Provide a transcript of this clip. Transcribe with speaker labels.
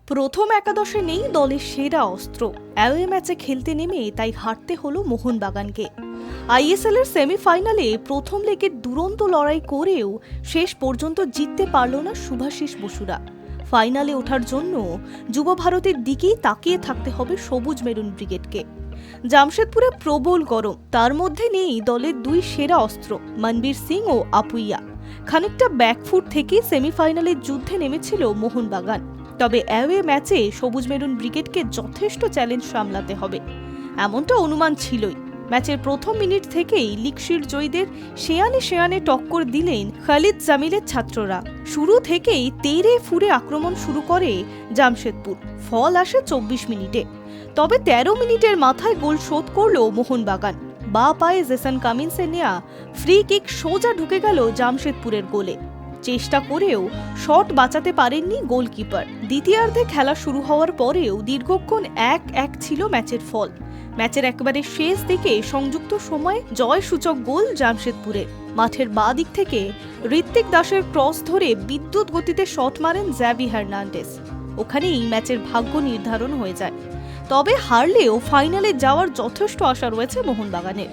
Speaker 1: প্রথম একাদশে নেই দলের সেরা অস্ত্র। অ্যাওয়ে ম্যাচে খেলতে নেমে তাই হারতে হলো মোহনবাগানকে। আইএসএল এর সেমিফাইনালে প্রথম লেগের দুরন্ত লড়াই করেও শেষ পর্যন্ত জিততে পারল না শুভাশিস বসুরা। ফাইনালে ওঠার জন্য যুব ভারতের দিকেই তাকিয়ে থাকতে হবে সবুজ মেরুন ব্রিগেডকে। জামশেদপুরে প্রবল গরম, তার মধ্যে নেই দলের দুই সেরা অস্ত্র মনবীর সিং ও আপুইয়া। খানিকটা ব্যাকফুট থেকেই সেমিফাইনালের যুদ্ধে নেমেছিল মোহনবাগান। তবে অ্যাওয়ে ম্যাচে সবুজ মেরুন ব্রিগেডকে যথেষ্ট চ্যালেঞ্জ সামলাতে হবে, এমনটা অনুমান ছিলই। ম্যাচের প্রথম মিনিট থেকেই লিগশিল্ড জয়ীদের শেয়ানে টক্কর দিলেন খালিদ জামিলের ছাত্ররা। শুরু থেকেই তেড়ে ফুরে আক্রমণ শুরু করে জামশেদপুর। ফল আসে 24 মিনিটে। তবে 13 মিনিটের মাথায় গোল শোধ করল মোহনবাগান। বা পায়ে জেসন কামিন্সের নেয়া ফ্রি কিক সোজা ঢুকে গেল জামশেদপুরের গোলে। চেষ্টা করেও শট বাঁচাতে পারেননি গোলকিপার। দ্বিতীয়ার্ধে খেলা শুরু হওয়ার পরেও দীর্ঘক্ষণ 1-1 ছিল ম্যাচের ফল। ম্যাচের একেবারে শেষ দিকে সংযুক্ত সময়ে জয়সূচক গোল জামশেদপুরের। মাঠের বাঁ দিক থেকে ঋত্বিক দাসের ক্রস ধরে বিদ্যুৎ গতিতে শট মারেন জ্যাভি হার্নান্ডেজ। ওখানেই ম্যাচের ভাগ্য নির্ধারণ হয়ে যায়। তবে হারলেও ফাইনালে যাওয়ার যথেষ্ট আশা রয়েছে মোহনবাগানের।